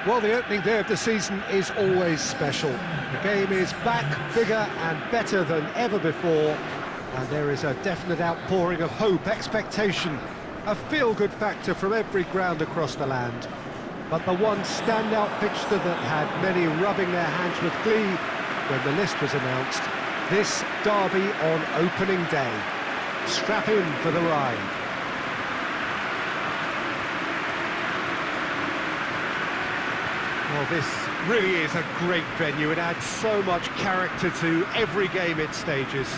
Well, the opening day of the season is always special. The game is back, bigger and better than ever before, and there is a definite outpouring of hope, expectation, a feel-good factor from every ground across the land. But the one standout fixture that had many rubbing their hands with glee when the list was announced, this derby on opening day. Strap in for the ride. Well, this really is a great venue. It adds so much character to every game it stages.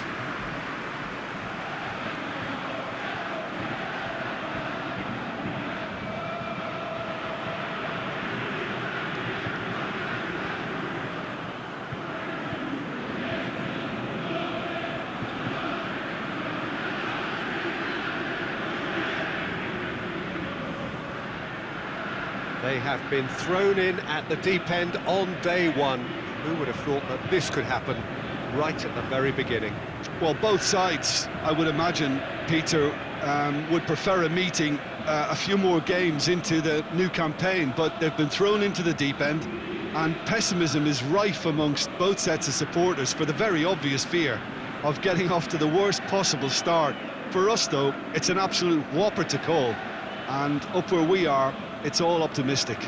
They have been thrown in at the deep end on day one. Who would have thought that this could happen right at the very beginning? Well, both sides, I would imagine, Peter, would prefer a meeting a few more games into the new campaign, but they've been thrown into the deep end, and pessimism is rife amongst both sets of supporters for the very obvious fear of getting off to the worst possible start. For us, though, it's an absolute whopper to call, and up where we are, it's all optimistic.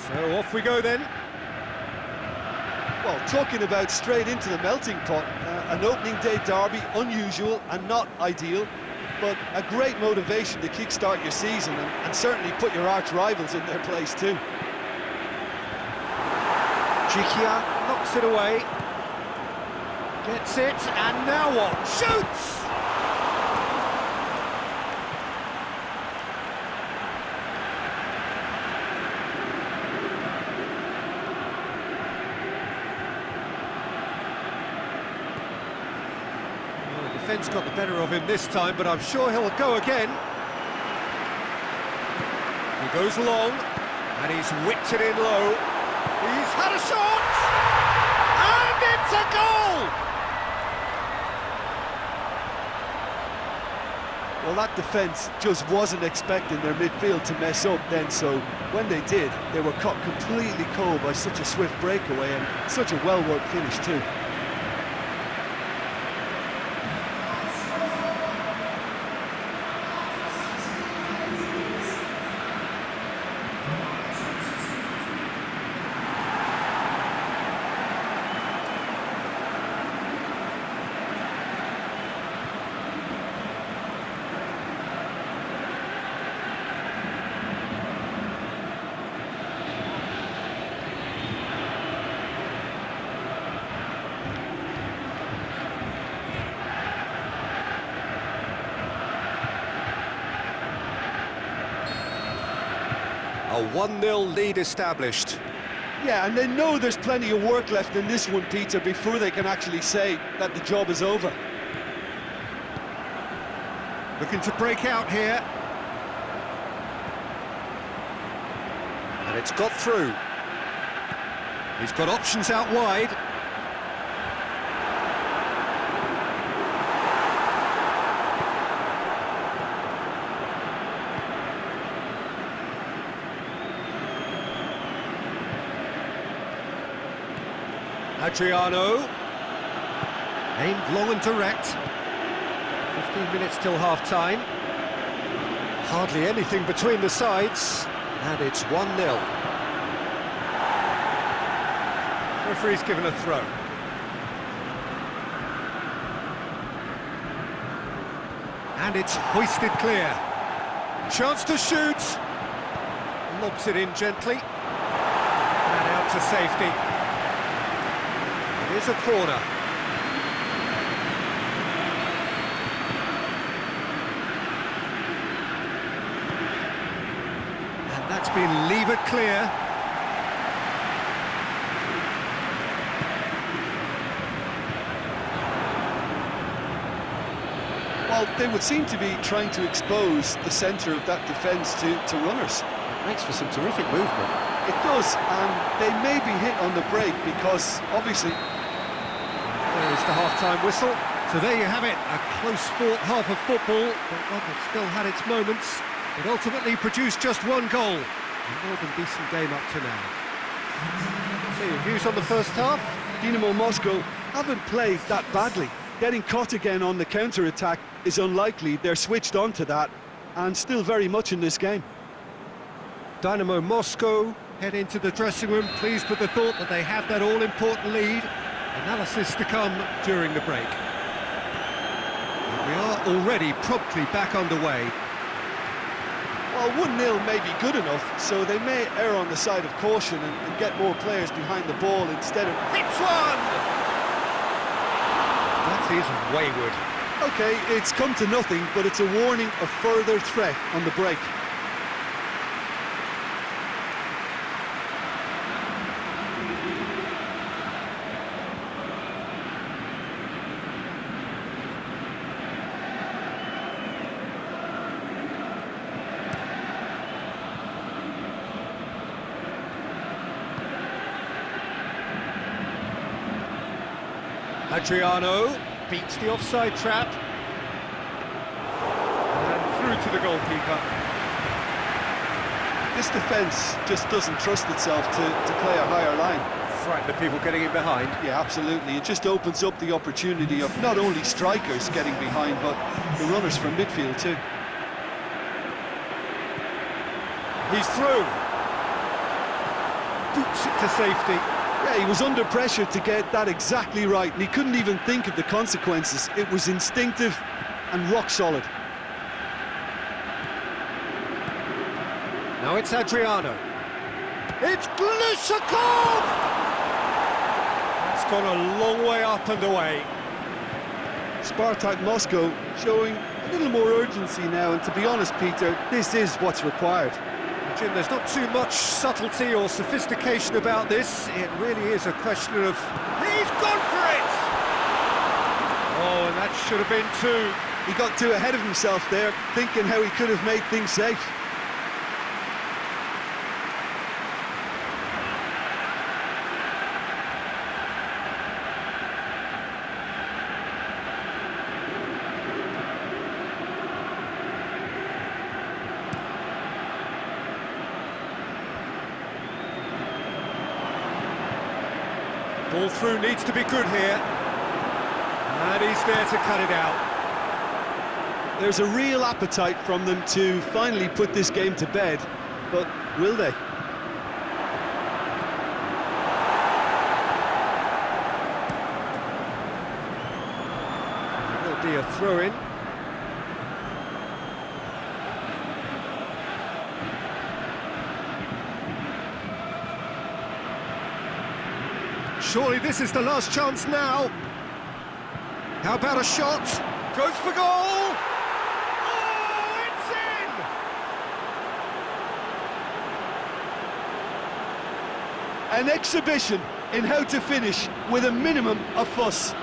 So off we go then. Well, talking about straight into the melting pot, an opening day derby, unusual and not ideal, but a great motivation to kickstart your season and certainly put your arch rivals in their place too. Chikia knocks it away, gets it, and now what? Shoots! Well, the defence got the better of him this time, but I'm sure he'll go again. He goes long, and he's whipped it in low. He's had a shot, and it's a goal! Well, that defence just wasn't expecting their midfield to mess up then, so when they did, they were caught completely cold by such a swift breakaway and such a well-worked finish too. A 1-0 lead established. Yeah, and they know there's plenty of work left in this one, Peter, before they can actually say that the job is over. Looking to break out here. And it's got through. He's got options out wide. Adriano, aimed long and direct. 15 minutes till half-time. Hardly anything between the sides, and it's 1-0. Referee's given a throw. And it's hoisted clear. Chance to shoot. Lobs it in gently. And out to safety. Here's a corner. And that's been levered clear. Well, they would seem to be trying to expose the centre of that defence to runners. It makes for some terrific movement. It does, and they may be hit on the break because, obviously, There is the half-time whistle. So there you have it, a close-fought half of football, but one that still had its moments. It ultimately produced just one goal. A more than decent game up to now. So your views on the first half? Dinamo Moscow haven't played that badly. Getting caught again on the counter-attack is unlikely. They're switched on to that and still very much in this game. Dinamo Moscow head into the dressing room pleased with the thought that they have that all-important lead. Analysis to come during the break. And we are already promptly back underway. Well, 1-0 may be good enough, so they may err on the side of caution and get more players behind the ball instead of... Hits one! That is wayward. OK, it's come to nothing, but it's a warning of further threat on the break. Adriano beats the offside trap. And through to the goalkeeper. This defence just doesn't trust itself to play a higher line. Frighten the people getting in behind. Yeah, absolutely. It just opens up the opportunity of not only strikers getting behind, but the runners from midfield too. He's through. Boots it to safety. Yeah, he was under pressure to get that exactly right, and he couldn't even think of the consequences. It was instinctive and rock solid. Now it's Adriano. It's Glishakov! That's gone a long way up and away. Spartak Moscow showing a little more urgency now, and to be honest, Peter, this is what's required. Jim, there's not too much subtlety or sophistication about this. It really is a question of... He's gone for it! Oh, and that should have been two. He got too ahead of himself there, thinking how he could have made things safe. Ball through needs to be good here. And he's there to cut it out. There's a real appetite from them to finally put this game to bed, but will they? There'll be a throw-in. Surely this is the last chance now. How about a shot? Goes for goal! Oh, it's in! An exhibition in how to finish with a minimum of fuss.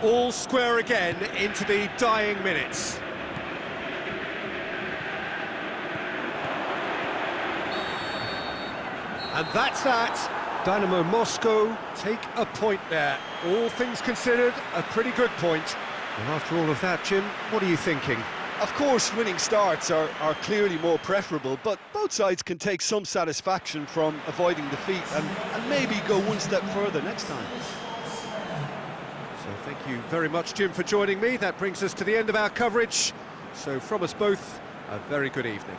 All square again into the dying minutes. And that's that. Dinamo Moscow take a point there. All things considered, a pretty good point. And after all of that, Jim, what are you thinking? Of course, winning starts are clearly more preferable, but both sides can take some satisfaction from avoiding defeat and maybe go one step further next time. So thank you very much, Jim, for joining me. That brings us to the end of our coverage. So from us both, a very good evening.